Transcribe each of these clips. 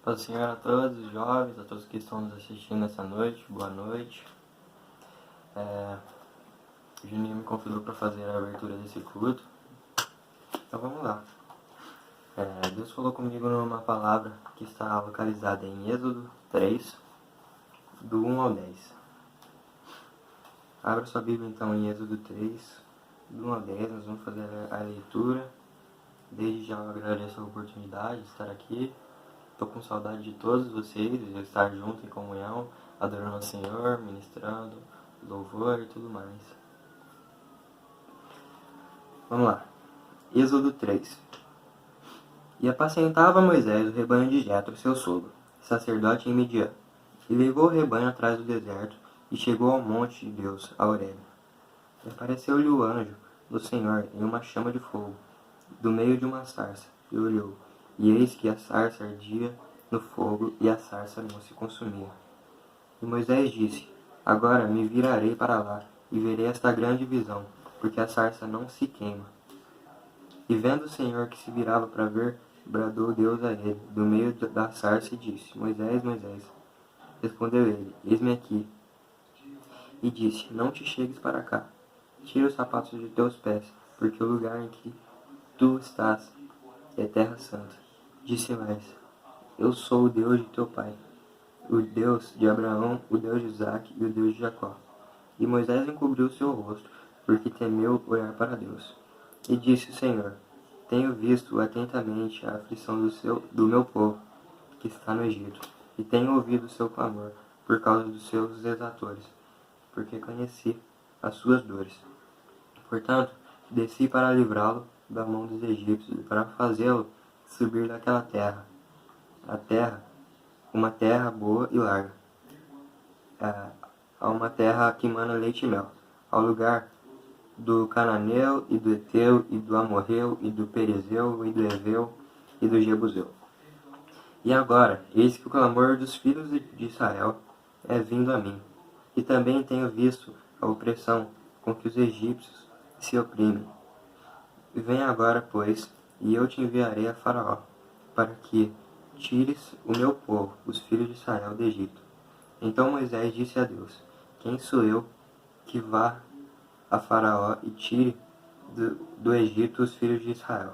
Paz do Senhor a todos os jovens, a todos que estão nos assistindo essa noite, boa noite. O Juninho me convidou para fazer a abertura desse culto, então vamos lá. Deus falou comigo numa palavra que está localizada em Êxodo 3, do 1 ao 10. Abra sua Bíblia então em Êxodo 3, do 1 ao 10, nós vamos fazer a leitura. Desde já eu agradeço a oportunidade de estar aqui. Estou com saudade de todos vocês, de estar junto em comunhão, adorando ao Senhor, ministrando, louvor e tudo mais. Vamos lá. Êxodo 3. E apacentava Moisés o rebanho de Jetro, seu sogro, sacerdote em Midian, e levou o rebanho atrás do deserto, e chegou ao monte de Deus, a Horebe. E apareceu-lhe o anjo do Senhor em uma chama de fogo, do meio de uma sarça, e olhou. E eis que a sarça ardia no fogo, e a sarça não se consumia. E Moisés disse: Agora me virarei para lá, e verei esta grande visão, porque a sarça não se queima. E vendo o Senhor que se virava para ver, bradou Deus a ele, do meio da sarça, e disse: Moisés, Moisés. Respondeu ele: Eis-me aqui. E disse: Não te chegues para cá. Tira os sapatos de teus pés, porque o lugar em que tu estás é terra santa. Disse mais: Eu sou o Deus de teu pai, o Deus de Abraão, o Deus de Isaque e o Deus de Jacó. E Moisés encobriu seu rosto, porque temeu olhar para Deus. E disse o Senhor: Tenho visto atentamente a aflição do meu povo, que está no Egito, e tenho ouvido o seu clamor por causa dos seus exatores, porque conheci as suas dores. Portanto, desci para livrá-lo da mão dos egípcios, e para fazê-lo subir daquela terra, a terra, uma terra boa e larga, a uma terra que mana leite e mel, ao lugar do Cananeu, e do Eteu, e do Amorreu, e do Perezeu, e do Eveu, e do Jebuseu. E agora, eis que o clamor dos filhos de Israel é vindo a mim, e também tenho visto a opressão com que os egípcios se oprimem. Vem agora, pois, e eu te enviarei a Faraó, para que tires o meu povo, os filhos de Israel, do Egito. Então Moisés disse a Deus: Quem sou eu que vá a Faraó e tire do Egito os filhos de Israel?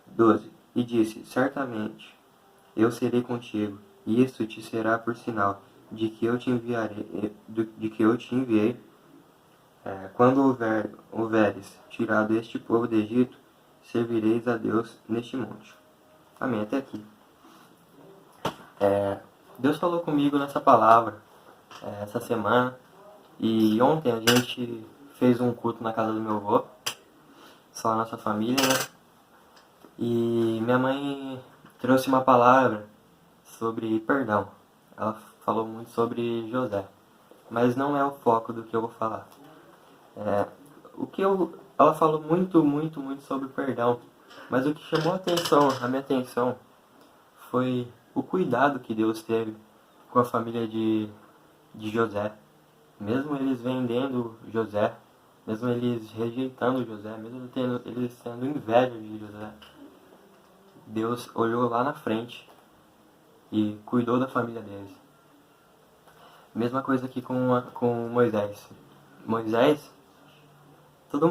12. E disse: Certamente eu serei contigo, e isto te será por sinal de que eu te enviei. Quando houveres tirado este povo do Egito, servireis a Deus neste monte. Amém. Até aqui. Deus falou comigo nessa palavra essa semana, e ontem a gente fez um culto na casa do meu avô, só a nossa família, né? E minha mãe trouxe uma palavra sobre perdão. Ela falou muito sobre José, mas não é o foco do que eu vou falar. Ela falou muito sobre perdão, mas o que chamou a minha atenção foi o cuidado que Deus teve com a família de José. Mesmo eles vendendo José, mesmo eles rejeitando José, mesmo eles tendo inveja de José, Deus olhou lá na frente e cuidou da família deles. Mesma coisa aqui com Moisés. Moisés,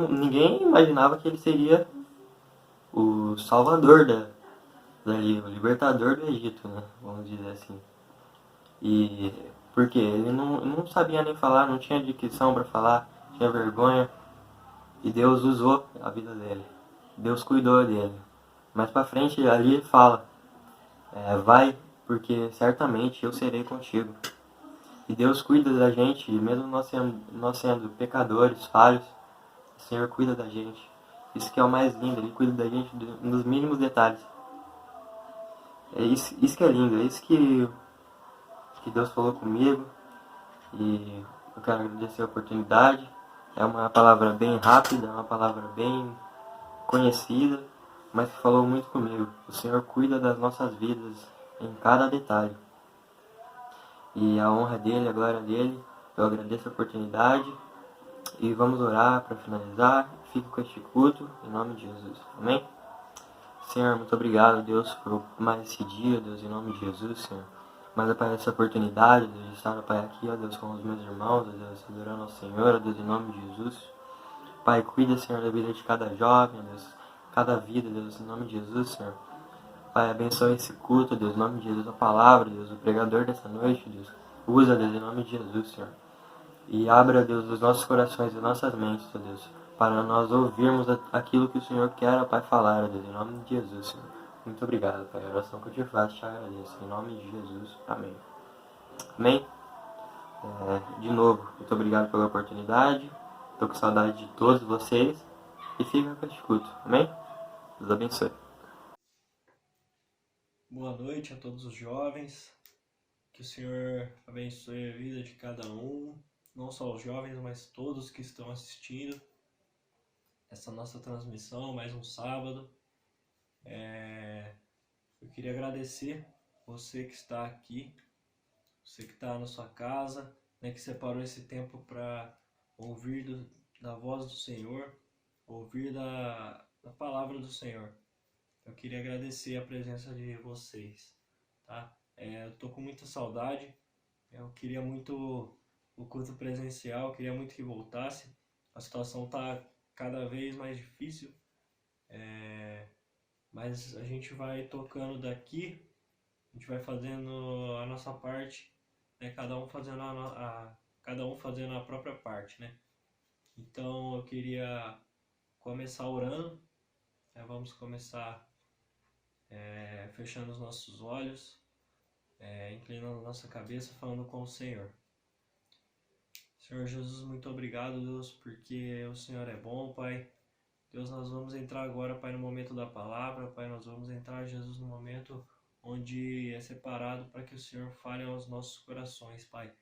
ninguém imaginava que ele seria o salvador o libertador do Egito, né? Vamos dizer assim. E porque ele não sabia nem falar, não tinha dicção para falar, tinha vergonha. E Deus usou a vida dele. Deus cuidou dele. Mais pra frente ali ele fala: vai, porque certamente eu serei contigo. E Deus cuida da gente, mesmo nós sendo pecadores, falhos, o Senhor cuida da gente. Isso que é o mais lindo, Ele cuida da gente nos mínimos detalhes. É isso que é lindo, é isso que Deus falou comigo. E eu quero agradecer a oportunidade. É uma palavra bem rápida, é uma palavra bem conhecida, mas que falou muito comigo. O Senhor cuida das nossas vidas em cada detalhe. E a honra dele, a glória dele, eu agradeço a oportunidade. E vamos orar para finalizar. Fique com este culto, em nome de Jesus. Amém? Senhor, muito obrigado, Deus, por mais esse dia, Deus, em nome de Jesus, Senhor. Mas, Pai, essa oportunidade, Deus, de estar, Pai, aqui, ó Deus, com os meus irmãos, ó Deus, adorando ao Senhor, ó Deus, em nome de Jesus. Pai, cuida, Senhor, da vida de cada jovem, ó Deus, cada vida, Deus, em nome de Jesus, Senhor. Pai, abençoe esse culto, Deus, em nome de Jesus, a palavra, Deus, o pregador dessa noite, Deus. Usa, Deus, em nome de Jesus, Senhor. E abra, Deus, os nossos corações e nossas mentes, ó Deus, para nós ouvirmos aquilo que o Senhor quer, ó Pai, falar, ó Deus, em nome de Jesus, Senhor. Muito obrigado, Pai. A oração que eu te faço, te agradeço. Em nome de Jesus. Amém. Amém? De novo, muito obrigado pela oportunidade. Estou com saudade de todos vocês. E fica com o escuto. Amém? Deus abençoe. Boa noite a todos os jovens. Que o Senhor abençoe a vida de cada um. Não só os jovens, mas todos que estão assistindo essa nossa transmissão, mais um sábado. Eu queria agradecer você que está aqui, você que está na sua casa, né, que separou esse tempo para ouvir da voz do Senhor, ouvir da palavra do Senhor. Eu queria agradecer a presença de vocês, tá? Eu tô com muita saudade, eu queria muito o culto presencial, eu queria muito que voltasse. A situação tá cada vez mais difícil, mas a gente vai tocando daqui, a gente vai fazendo a nossa parte, né? Cada um fazendo a própria parte, né? Então eu queria começar orando, né? Vamos começar fechando os nossos olhos, inclinando a nossa cabeça, falando com o Senhor. Senhor Jesus, muito obrigado, Deus, porque o Senhor é bom, Pai. Deus, nós vamos entrar agora, Pai, no momento da palavra, Pai, nós vamos entrar, Jesus, no momento onde é separado para que o Senhor fale aos nossos corações, Pai.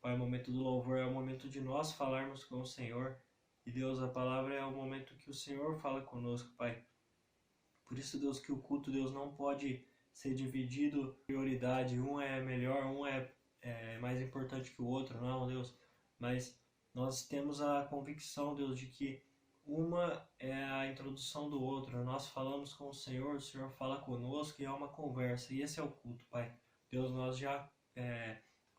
Pai, o momento do louvor é o momento de nós falarmos com o Senhor. E, Deus, a palavra é o momento que o Senhor fala conosco, Pai. Por isso, Deus, que o culto, Deus, não pode ser dividido em prioridade. Um é melhor, um é mais importante que o outro, não, Deus. Mas nós temos a convicção, Deus, de que uma é a introdução do outro. Nós falamos com o Senhor fala conosco e é uma conversa. E esse é o culto, Pai. Deus, nós já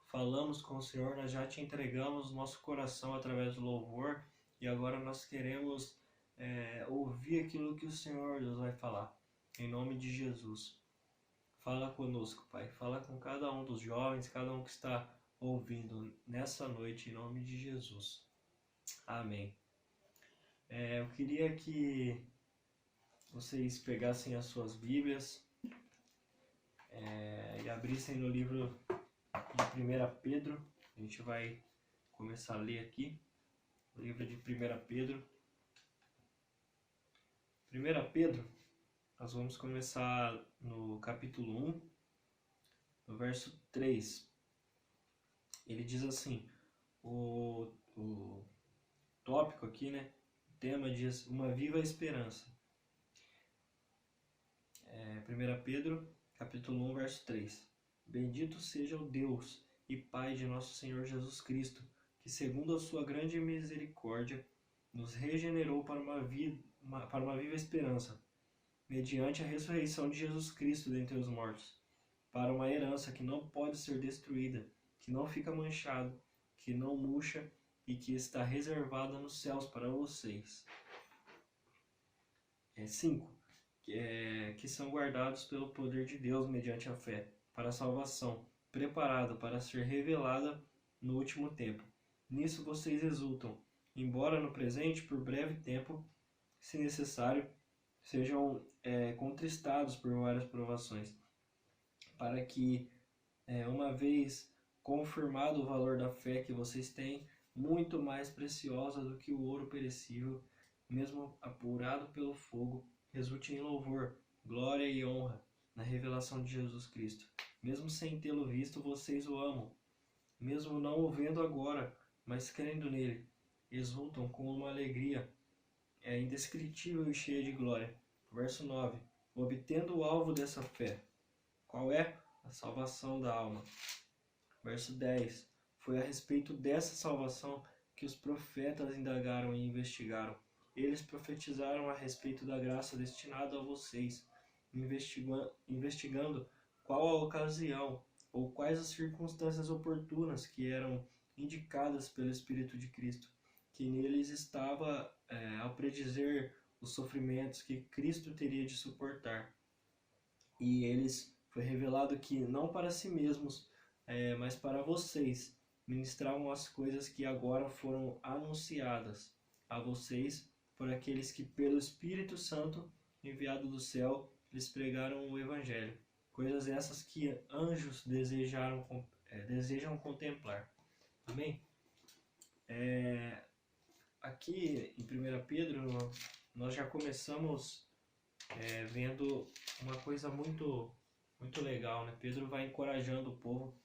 falamos com o Senhor, nós já te entregamos nosso coração através do louvor. E agora nós queremos ouvir aquilo que o Senhor Deus vai falar. Em nome de Jesus. Fala conosco, Pai. Fala com cada um dos jovens, cada um que está ouvindo nessa noite, em nome de Jesus. Amém. Eu queria que vocês pegassem as suas Bíblias e abrissem no livro de 1 Pedro. A gente vai começar a ler aqui. O livro de 1 Pedro. 1 Pedro, nós vamos começar no capítulo 1, no verso 3. Ele diz assim, o tópico aqui, né? O tema diz uma viva esperança. 1 Pedro, capítulo 1, verso 3. Bendito seja o Deus e Pai de nosso Senhor Jesus Cristo, que segundo a sua grande misericórdia, nos regenerou para uma viva esperança, mediante a ressurreição de Jesus Cristo dentre os mortos, para uma herança que não pode ser destruída, que não fica manchado, que não murcha e que está reservada nos céus para vocês. 5. Que são guardados pelo poder de Deus mediante a fé, para a salvação, preparada para ser revelada no último tempo. Nisso vocês exultam, embora no presente, por breve tempo, se necessário, sejam contristados por várias provações, para que, uma vez confirmado o valor da fé que vocês têm, muito mais preciosa do que o ouro perecível, mesmo apurado pelo fogo, resulte em louvor, glória e honra na revelação de Jesus Cristo. Mesmo sem tê-lo visto, vocês o amam. Mesmo não o vendo agora, mas crendo nele, exultam com uma alegria indescritível e cheia de glória. Verso 9. Obtendo o alvo dessa fé. Qual é? A salvação da alma. Verso 10. Foi a respeito dessa salvação que os profetas indagaram e investigaram. Eles profetizaram a respeito da graça destinada a vocês, investigando qual a ocasião ou quais as circunstâncias oportunas que eram indicadas pelo Espírito de Cristo, que neles estava ao predizer os sofrimentos que Cristo teria de suportar. E eles foi revelado que não para si mesmos, mas para vocês, ministravam as coisas que agora foram anunciadas a vocês por aqueles que pelo Espírito Santo enviado do céu lhes pregaram o Evangelho. Coisas essas que anjos desejam contemplar. Amém? Aqui em 1 Pedro, nós já começamos vendo uma coisa muito, muito legal, né? Pedro vai encorajando o povo,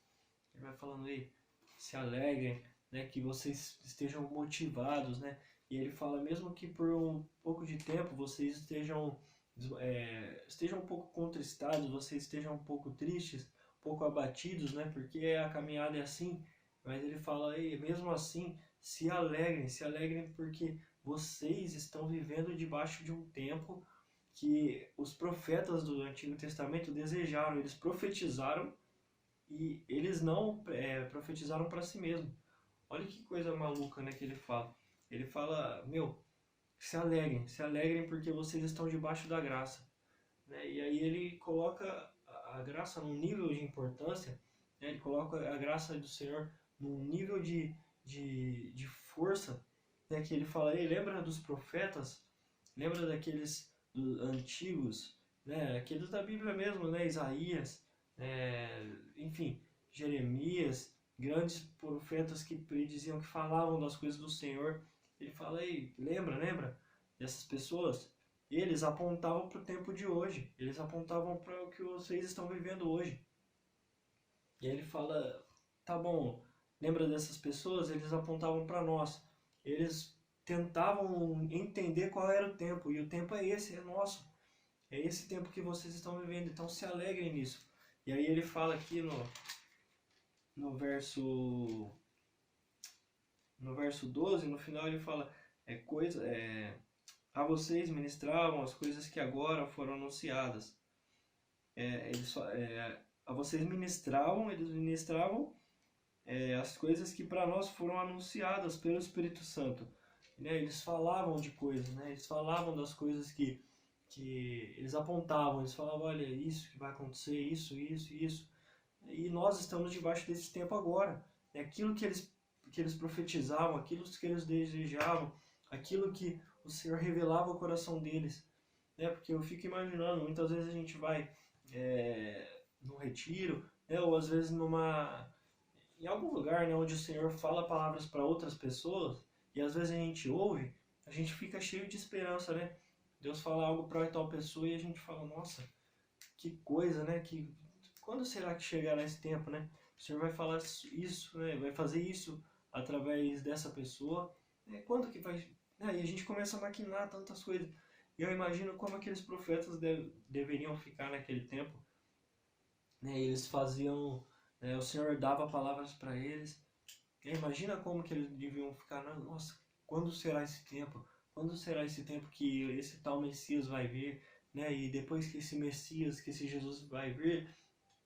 ele vai falando, ei, se alegrem, né? Que vocês estejam motivados, né? E ele fala, mesmo que por um pouco de tempo vocês estejam um pouco contristados, vocês estejam um pouco tristes, um pouco abatidos, né? Porque a caminhada é assim, mas ele fala, ei, mesmo assim, se alegrem porque vocês estão vivendo debaixo de um tempo que os profetas do Antigo Testamento desejaram, eles profetizaram e eles não profetizaram para si mesmos. Olha que coisa maluca, né, que ele fala. Ele fala, se alegrem porque vocês estão debaixo da graça. Né? E aí ele coloca a graça num nível de importância, né? Ele coloca a graça do Senhor num nível de força, né? Que ele fala, ei, lembra dos profetas? Lembra daqueles antigos, né? Aqueles da Bíblia mesmo, né? Isaías, enfim, Jeremias, grandes profetas que prediziam, que falavam das coisas do Senhor. Ele fala, ei, lembra dessas pessoas? Eles apontavam para o tempo de hoje, eles apontavam para o que vocês estão vivendo hoje. E aí ele fala, tá bom, lembra dessas pessoas? Eles apontavam para nós, eles tentavam entender qual era o tempo, e o tempo é esse, é nosso. É esse tempo que vocês estão vivendo, então se alegrem nisso. E aí ele fala aqui no verso 12, no final ele fala, a vocês ministravam as coisas que agora foram anunciadas. A vocês eles ministravam as coisas que para nós foram anunciadas pelo Espírito Santo. Né? Eles falavam de coisas, né? Eles falavam das coisas que eles apontavam, eles falavam, olha, isso que vai acontecer, isso. E nós estamos debaixo desse tempo agora. Aquilo que eles profetizavam, aquilo que eles desejavam, aquilo que o Senhor revelava ao coração deles. Né? Porque eu fico imaginando, muitas vezes a gente vai num retiro, né? Ou às vezes em algum lugar, né, onde o Senhor fala palavras para outras pessoas, e às vezes a gente ouve, a gente fica cheio de esperança, né? Deus fala algo para tal pessoa e a gente fala, nossa, que coisa, né? Quando será que chegará esse tempo, né? O Senhor vai falar isso, né? Vai fazer isso através dessa pessoa. Né? Quando que vai... E a gente começa a maquinar tantas coisas. E eu imagino como aqueles profetas deveriam ficar naquele tempo. Né? Eles faziam... o Senhor dava palavras para eles. Imagina como que eles deviam ficar. Nossa, quando será esse tempo? Quando será esse tempo que esse tal Messias vai vir? Né? E depois que esse Messias, que esse Jesus vai vir,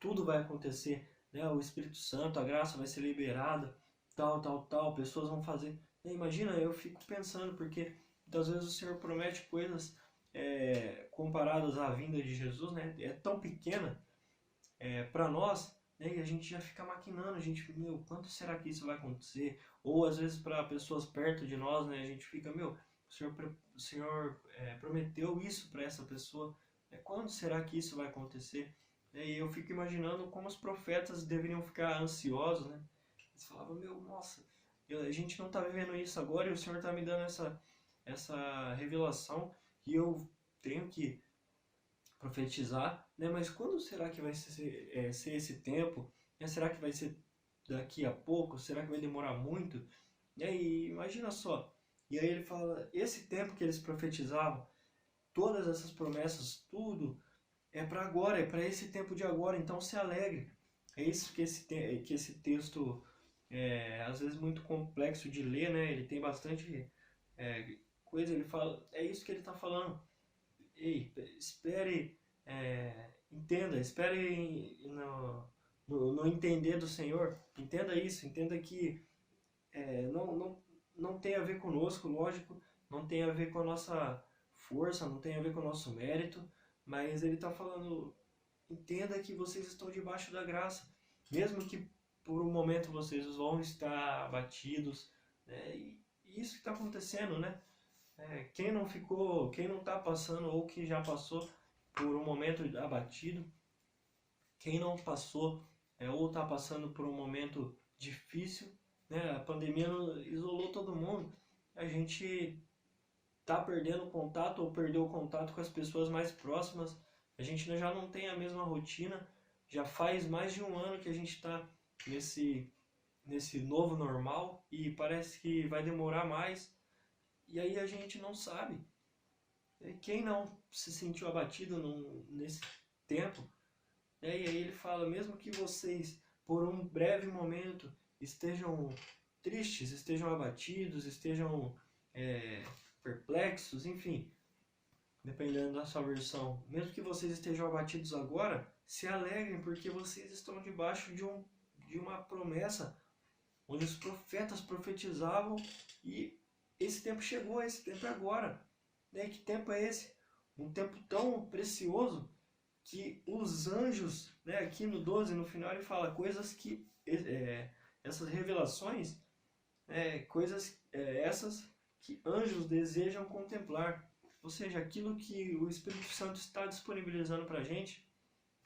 tudo vai acontecer. Né? O Espírito Santo, a graça vai ser liberada, tal, pessoas vão fazer. Imagina, eu fico pensando, porque muitas vezes o Senhor promete coisas comparadas à vinda de Jesus, né? É tão pequena para nós, né? E a gente já fica maquinando, a gente fica, quando será que isso vai acontecer? Ou às vezes para pessoas perto de nós, né? A gente fica, o Senhor prometeu isso para essa pessoa, né? Quando será que isso vai acontecer? E eu fico imaginando como os profetas deveriam ficar ansiosos, né? Eles falavam, nossa, a gente não está vivendo isso agora e o Senhor está me dando essa revelação e eu tenho que profetizar, né? Mas quando será que vai ser esse tempo? Será que vai ser daqui a pouco? Será que vai demorar muito? E imagina só, e aí ele fala, esse tempo que eles profetizavam, todas essas promessas, tudo é para agora, é para esse tempo de agora, então se alegre. É isso que esse texto às vezes muito complexo de ler, né? Ele tem bastante coisa, ele fala, é isso que ele está falando. Ei, espere entenda, espere no entender do Senhor. Entenda isso, entenda que não tem a ver conosco, lógico, não tem a ver com a nossa força, não tem a ver com o nosso mérito, mas ele está falando, entenda que vocês estão debaixo da graça, mesmo que por um momento vocês vão estar abatidos, né? E isso que está acontecendo, né? Quem não ficou, quem não está passando ou que já passou por um momento abatido, quem não passou ou está passando por um momento difícil, né? A pandemia isolou todo mundo, a gente está perdendo contato ou perdeu o contato com as pessoas mais próximas, a gente já não tem a mesma rotina, já faz mais de um ano que a gente está nesse novo normal e parece que vai demorar mais, e aí a gente não sabe. Quem não se sentiu abatido nesse tempo, e aí ele fala, mesmo que vocês por um breve momento estejam tristes, estejam abatidos, estejam perplexos, enfim, dependendo da sua versão, mesmo que vocês estejam abatidos agora, se alegrem porque vocês estão debaixo de uma promessa onde os profetas profetizavam e esse tempo chegou, esse tempo é agora. E que tempo é esse? Um tempo tão precioso que os anjos, né, aqui no 12, no final ele fala coisas que, essas revelações, coisas essas que anjos desejam contemplar. Ou seja, aquilo que o Espírito Santo está disponibilizando para a gente,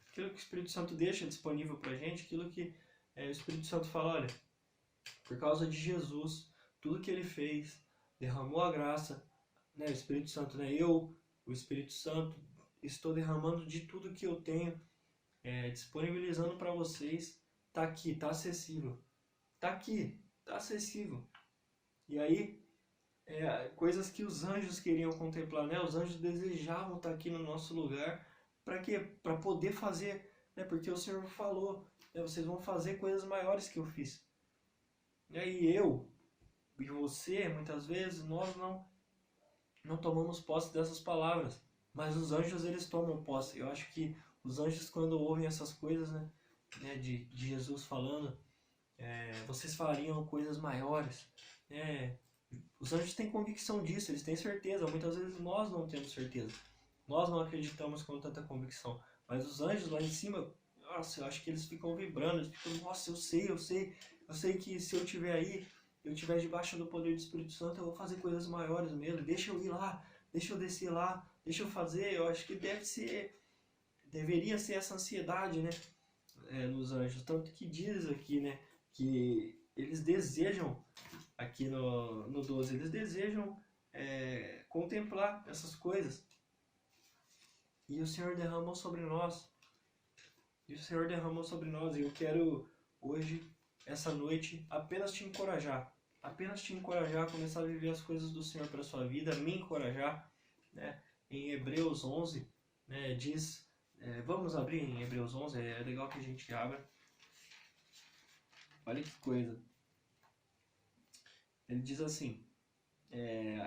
aquilo que o Espírito Santo deixa disponível para a gente, aquilo que o Espírito Santo fala, olha, por causa de Jesus, tudo que ele fez, derramou a graça, né, o Espírito Santo, né, o Espírito Santo, estou derramando de tudo que eu tenho, disponibilizando para vocês, tá aqui, tá acessível, tá aqui, tá acessível. E aí, coisas que os anjos queriam contemplar, né, os anjos desejavam estar aqui no nosso lugar, para quê? Para poder fazer, né, porque o Senhor falou, né, vocês vão fazer coisas maiores que eu fiz. E aí eu e você, muitas vezes, nós não tomamos posse dessas palavras, mas os anjos eles tomam posse. Eu acho que os anjos quando ouvem essas coisas, né de Jesus falando, vocês fariam coisas maiores, os anjos têm convicção disso, eles têm certeza. Muitas vezes nós não temos certeza, nós não acreditamos com tanta convicção, mas os anjos lá em cima, nossa, eu acho que eles ficam vibrando, eles ficam, nossa, eu sei que se eu estiver aí, eu estiver debaixo do poder do Espírito Santo, eu vou fazer coisas maiores mesmo, deixa eu ir lá, deixa eu descer lá, deixa eu fazer. Eu acho que deveria ser essa ansiedade, né, nos anjos, tanto que diz aqui, né, que eles desejam, aqui no 12, eles desejam contemplar essas coisas, e o Senhor derramou sobre nós, e eu quero hoje, essa noite, apenas te encorajar a começar a viver as coisas do Senhor para a sua vida, me encorajar, né? Em Hebreus 11, né, diz, vamos abrir em Hebreus 11, é legal que a gente abra, olha que coisa, ele diz assim,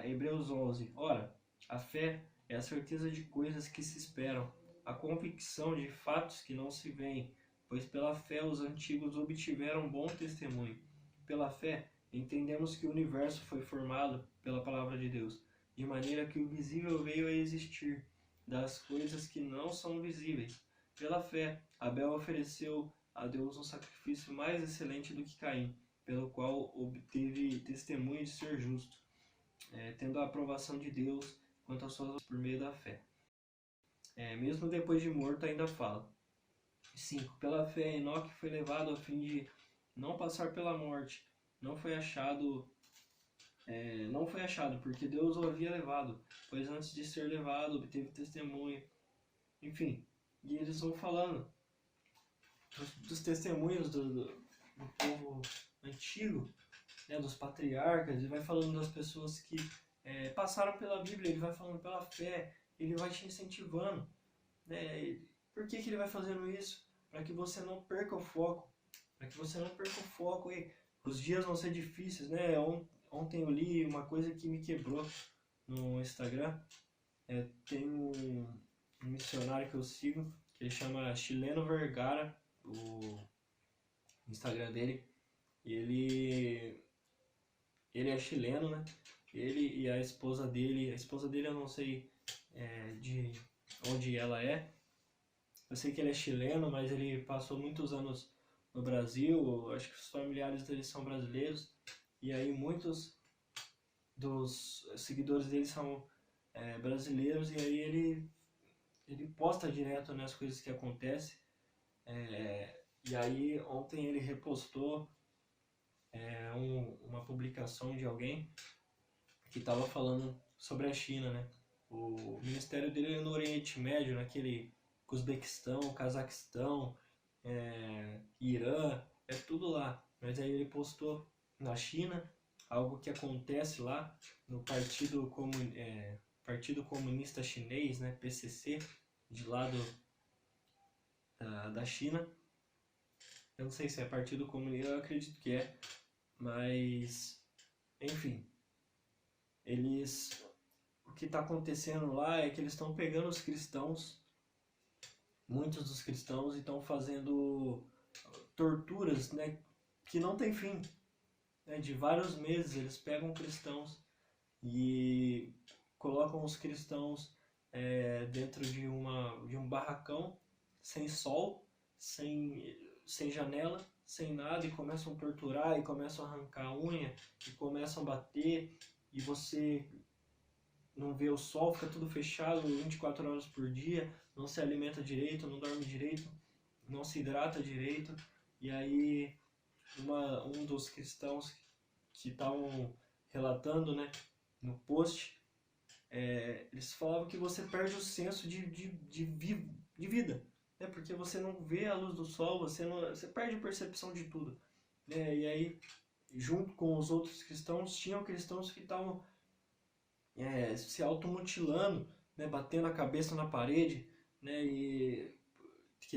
Hebreus 11, ora, a fé é a certeza de coisas que se esperam, a convicção de fatos que não se veem, pois pela fé os antigos obtiveram bom testemunho. Pela fé, entendemos que o universo foi formado pela palavra de Deus, de maneira que o visível veio a existir, das coisas que não são visíveis. Pela fé, Abel ofereceu a Deus um sacrifício mais excelente do que Caim, pelo qual obteve testemunho de ser justo, tendo a aprovação de Deus quanto às suas por meio da fé. Mesmo depois de morto ainda fala. 5. Pela fé, Enoque foi levado a fim de não passar pela morte. Não foi achado, porque Deus o havia levado, pois antes de ser levado, obteve testemunho. Enfim, e eles vão falando dos testemunhos do povo antigo, né, dos patriarcas, ele vai falando das pessoas que passaram pela Bíblia, ele vai falando pela fé, ele vai te incentivando, né? Por que ele vai fazendo isso? Para que você não perca o foco, e os dias vão ser difíceis, né? Ontem eu li uma coisa que me quebrou no Instagram, tem um missionário que eu sigo, que ele chama Chileno Vergara, o Instagram dele. E ele é chileno, né? Ele e a esposa dele eu não sei de onde ela é. Eu sei que ele é chileno, mas ele passou muitos anos no Brasil, acho que os familiares dele são brasileiros, e aí muitos dos seguidores dele são brasileiros, e aí ele posta direto nas coisas que acontecem. E aí ontem ele repostou uma publicação de alguém que estava falando sobre a China, né? O ministério dele é no Oriente Médio, naquele Uzbequistão, Cazaquistão, Irã, é tudo lá. Mas aí ele postou na China, algo que acontece lá no Partido Comunista Chinês, né, PCC, de lá da China. Eu não sei se é Partido Comunista, eu acredito que é, mas enfim, o que está acontecendo lá é que eles estão pegando os cristãos, muitos dos cristãos, e estão fazendo torturas, né, que não tem fim, né, de vários meses. Eles pegam cristãos e colocam os cristãos dentro de um barracão, sem sol, sem janela, sem nada, e começam a torturar, e começam a arrancar a unha, e começam a bater, e você não vê o sol, fica tudo fechado 24 horas por dia, não se alimenta direito, não dorme direito, não se hidrata direito. E aí um dos cristãos que estavam relatando, né, no post, eles falavam que você perde o senso de vida, né, porque você não vê a luz do sol, você perde a percepção de tudo, né. E aí, junto com os outros cristãos, tinham cristãos que estavam se automutilando, né, batendo a cabeça na parede, né, e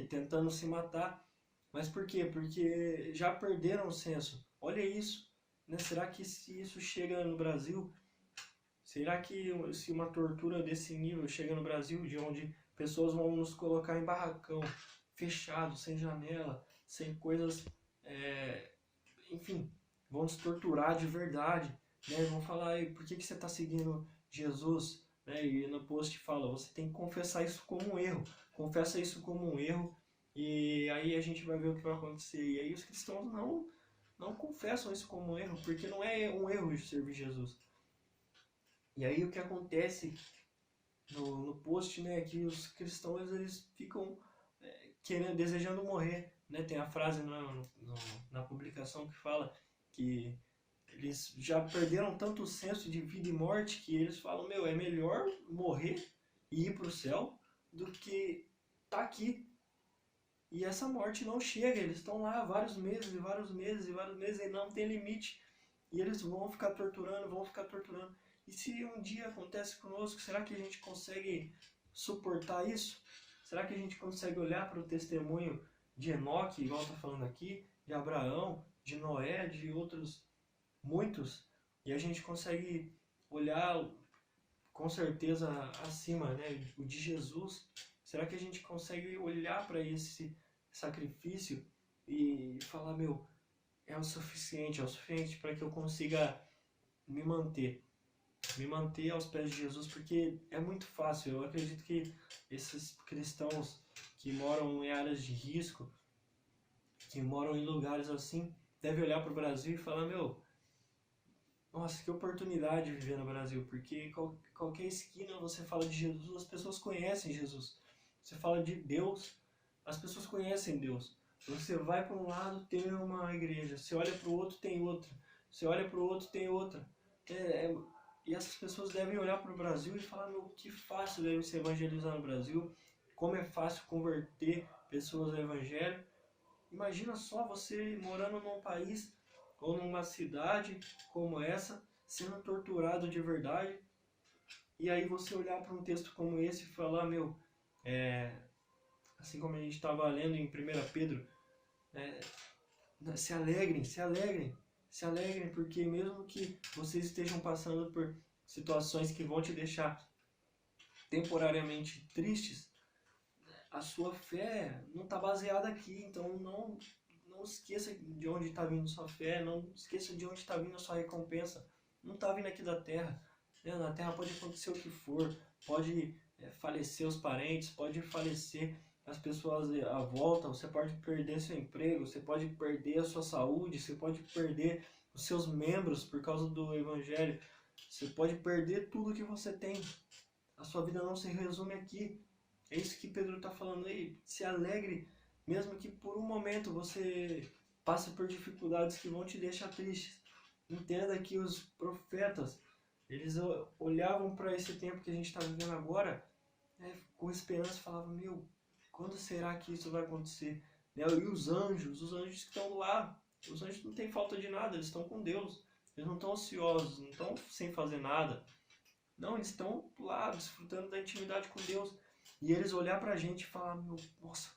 tentando se matar. Mas por quê? Porque já perderam o senso. Olha isso, né? Será que se isso chega no Brasil, será que se uma tortura desse nível chega no Brasil, de onde pessoas vão nos colocar em barracão, fechado, sem janela, sem coisas, enfim, vão nos torturar de verdade, né? Vão falar, por que você está seguindo Jesus? Né? E no post fala, você tem que confessar isso como um erro, confessa isso como um erro, e aí a gente vai ver o que vai acontecer. E aí os cristãos não confessam isso como um erro, porque não é um erro de servir Jesus. E aí o que acontece no post, né, é que os cristãos eles ficam desejando morrer, né? Tem a frase na publicação que fala que eles já perderam tanto o senso de vida e morte que eles falam, é melhor morrer e ir para o céu do que estar aqui. E essa morte não chega, eles estão lá vários meses e vários meses e vários meses e não tem limite. E eles vão ficar torturando, vão ficar torturando. E se um dia acontece conosco, será que a gente consegue suportar isso? Será que a gente consegue olhar para o testemunho de Enoque, igual está falando aqui, de Abraão, de Noé, de outros muitos, e a gente consegue olhar com certeza acima, né, o de Jesus? Será que a gente consegue olhar para esse sacrifício e falar, é o suficiente para que eu consiga me manter aos pés de Jesus? Porque é muito fácil. Eu acredito que esses cristãos que moram em áreas de risco, que moram em lugares assim, devem olhar para o Brasil e falar, nossa, que oportunidade de viver no Brasil, porque qualquer esquina você fala de Jesus, as pessoas conhecem Jesus. Você fala de Deus, as pessoas conhecem Deus. Você vai para um lado, tem uma igreja, você olha para o outro, tem outra. Você olha para o outro, tem outra. E essas pessoas devem olhar para o Brasil e falar, que fácil deve se evangelizar no Brasil, como é fácil converter pessoas ao Evangelho. Imagina só você morando num país ou numa cidade como essa, sendo torturado de verdade, e aí você olhar para um texto como esse e falar, assim como a gente estava lendo em 1 Pedro, se alegrem, porque mesmo que vocês estejam passando por situações que vão te deixar temporariamente tristes, a sua fé não está baseada aqui, então não esqueça de onde está vindo sua fé, não esqueça de onde está vindo a sua recompensa. Não está vindo aqui da terra. Né? Na terra pode acontecer o que for, pode falecer os parentes, pode falecer as pessoas à volta, você pode perder seu emprego, você pode perder a sua saúde, você pode perder os seus membros por causa do evangelho, você pode perder tudo que você tem. A sua vida não se resume aqui. É isso que Pedro está falando aí. Se alegre, mesmo que por um momento você passe por dificuldades que vão te deixar triste. Entenda que os profetas, eles olhavam para esse tempo que a gente está vivendo agora, né, com esperança, e falavam, meu, quando será que isso vai acontecer? Né? E os anjos que estão lá, os anjos não têm falta de nada, eles estão com Deus. Eles não estão ociosos, não estão sem fazer nada. Não, eles estão lá, desfrutando da intimidade com Deus. E eles olhar pra gente e falar, meu, nossa,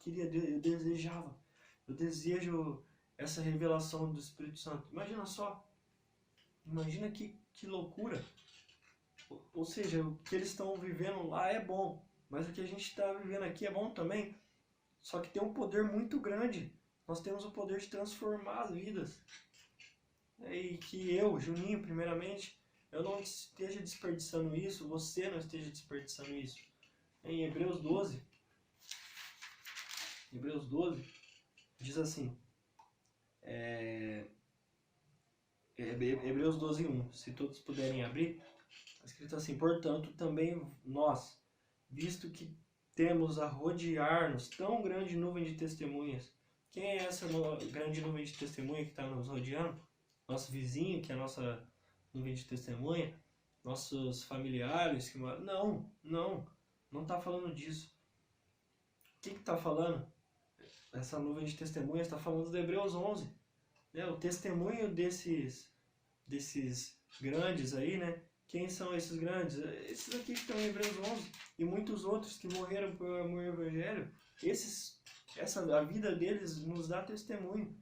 eu desejo essa revelação do Espírito Santo. Imagina só, imagina que loucura. Ou seja, o que eles estão vivendo lá é bom, mas o que a gente está vivendo aqui é bom também, só que tem um poder muito grande. Nós temos o poder de transformar as vidas. E que eu, Juninho, primeiramente, eu não esteja desperdiçando isso, você não esteja desperdiçando isso. Em Hebreus 12, diz assim, Hebreus 12, 1, se todos puderem abrir, está escrito assim, portanto, também nós, visto que temos a rodear-nos tão grande nuvem de testemunhas. Quem é essa grande nuvem de testemunha que está nos rodeando? Nosso vizinho, que é a nossa nuvem de testemunha? Nossos familiares? Que... Não está falando disso. O que está falando? Essa nuvem de testemunhas está falando do Hebreus 11. Né? O testemunho desses grandes aí, né? Quem são esses grandes? Esses aqui que estão em Hebreus 11 e muitos outros que morreram por amor ao Evangelho. A vida deles nos dá testemunho.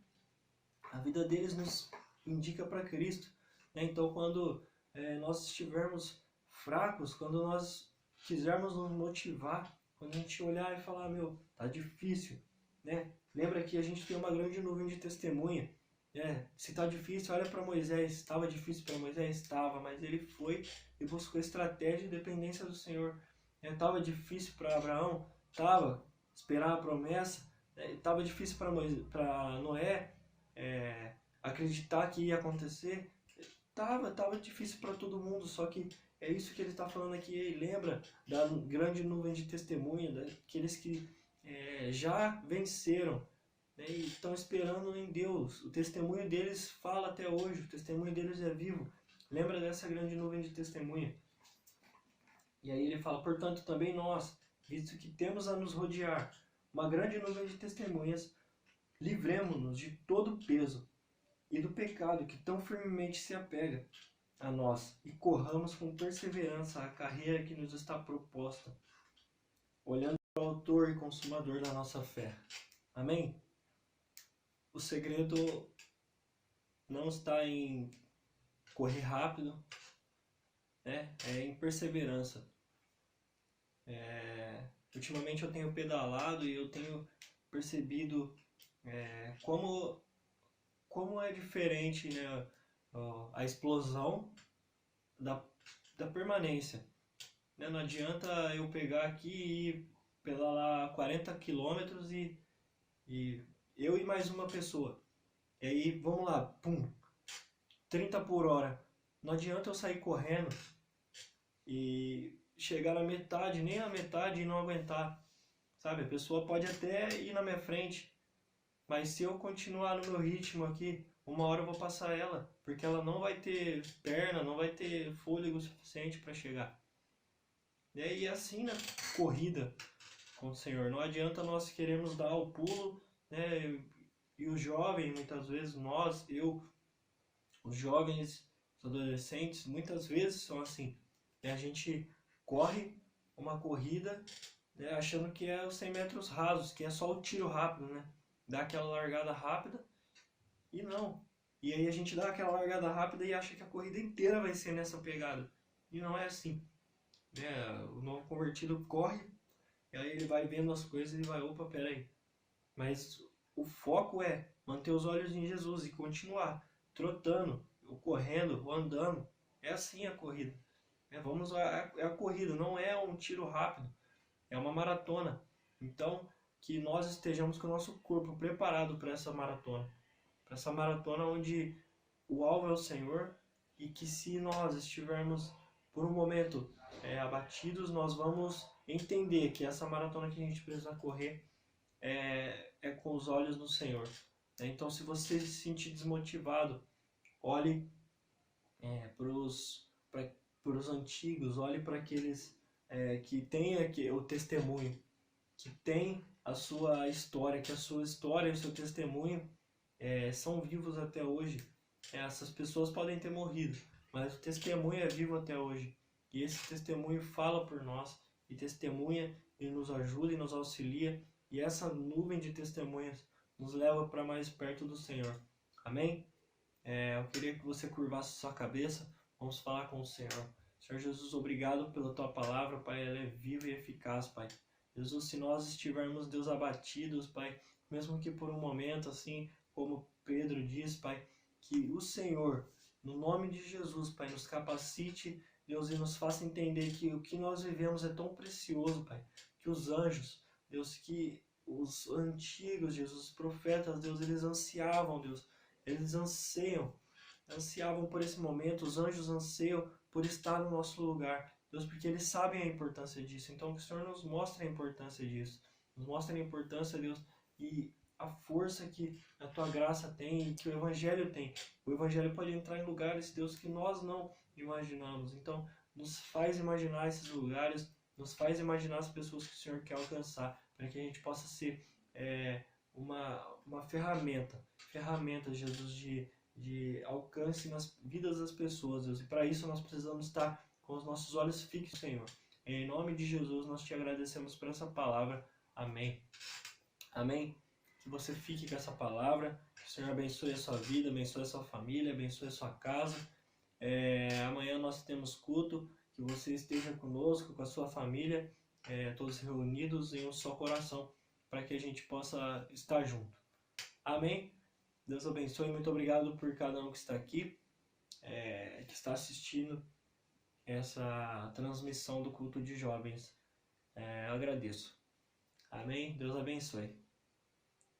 A vida deles nos indica para Cristo. Né? Então, quando nós estivermos fracos, quando nós quisermos nos motivar, quando a gente olhar e falar, meu, tá difícil, né? Lembra que a gente tem uma grande nuvem de testemunha. Se está difícil, olha para Moisés. Estava difícil para Moisés? Estava, mas ele foi e buscou estratégia e dependência do Senhor. Estava difícil para Abraão? Estava. Esperar a promessa? Estava difícil para Noé acreditar que ia acontecer? Estava difícil para todo mundo, só que é isso que ele está falando aqui. Lembra da grande nuvem de testemunha, daqueles que já venceram, e estão esperando em Deus. O testemunho deles fala até hoje, o testemunho deles é vivo. Lembra dessa grande nuvem de testemunha. E aí ele fala, portanto, também nós, visto que temos a nos rodear uma grande nuvem de testemunhas, livremo-nos de todo o peso e do pecado que tão firmemente se apega a nós, e corramos com perseverança a carreira que nos está proposta, olhando para o autor e consumador da nossa fé. Amém? O segredo não está em correr rápido, é em perseverança. Ultimamente eu tenho pedalado e eu tenho percebido como é diferente, né, a explosão da permanência. Né? Não adianta eu pegar aqui e pedalar 40 quilômetros e eu e mais uma pessoa. E aí, vamos lá, pum, 30 por hora. Não adianta eu sair correndo e chegar na metade, nem na metade, e não aguentar. Sabe, a pessoa pode até ir na minha frente, mas se eu continuar no meu ritmo aqui, uma hora eu vou passar ela, porque ela não vai ter perna, não vai ter fôlego suficiente para chegar. E assim na corrida com o Senhor, não adianta nós queremos dar o pulo, né? E os jovens, muitas vezes, os jovens, os adolescentes, muitas vezes são assim. A gente corre uma corrida, né, achando que é os 100 metros rasos, que é só o tiro rápido, né? Dá aquela largada rápida e não. E aí a gente dá aquela largada rápida e acha que a corrida inteira vai ser nessa pegada. E não é assim. O novo convertido corre E aí ele vai vendo as coisas e vai, opa, peraí. Mas o foco é manter os olhos em Jesus e continuar trotando, ou correndo, ou andando. É assim a corrida. É a corrida, não é um tiro rápido, é uma maratona. Então, que nós estejamos com o nosso corpo preparado para essa maratona onde o alvo é o Senhor e que se nós estivermos por um momento abatidos, nós vamos entender que essa maratona que a gente precisa correr é com os olhos no Senhor. Então, se você se sentir desmotivado, olhe para os antigos, olhe para aqueles que têm aqui, o testemunho, que tem a sua história, que a sua história e o seu testemunho são vivos até hoje. Essas pessoas podem ter morrido, mas o testemunho é vivo até hoje. E esse testemunho fala por nós, e testemunha e nos ajuda e nos auxilia. E essa nuvem de testemunhas nos leva para mais perto do Senhor. Amém? Eu queria que você curvasse sua cabeça. Vamos falar com o Senhor. Senhor Jesus, obrigado pela tua palavra, Pai. Ela é viva e eficaz, Pai. Jesus, se nós estivermos, Deus, abatidos, Pai, mesmo que por um momento, assim como Pedro diz, Pai, que o Senhor, no nome de Jesus, Pai, nos capacite, Deus, e nos faça entender que o que nós vivemos é tão precioso, Pai, que os anjos, Deus, que os antigos, Jesus, os profetas, Deus, eles ansiavam, Deus, eles ansiavam por esse momento, os anjos anseiam por estar no nosso lugar, Deus, porque eles sabem a importância disso. Então, que o Senhor nos mostre a importância disso, nos mostre a importância, Deus, e a força que a tua graça tem e que o Evangelho tem. O Evangelho pode entrar em lugares, Deus, que nós não imaginamos. Então, nos faz imaginar esses lugares, nos faz imaginar as pessoas que o Senhor quer alcançar, para que a gente possa ser uma ferramenta, Jesus, de alcance nas vidas das pessoas, Deus. E para isso nós precisamos estar com os nossos olhos fixos, Senhor. Em nome de Jesus, nós te agradecemos por essa palavra. Amém. Amém. Que você fique com essa palavra. Que o Senhor abençoe a sua vida, abençoe a sua família, abençoe a sua casa. Amanhã nós temos culto. Que você esteja conosco, com a sua família, todos reunidos em um só coração, para que a gente possa estar junto. Amém. Deus abençoe. Muito obrigado por cada um que está aqui, que está assistindo essa transmissão do culto de jovens. Agradeço. Amém. Deus abençoe.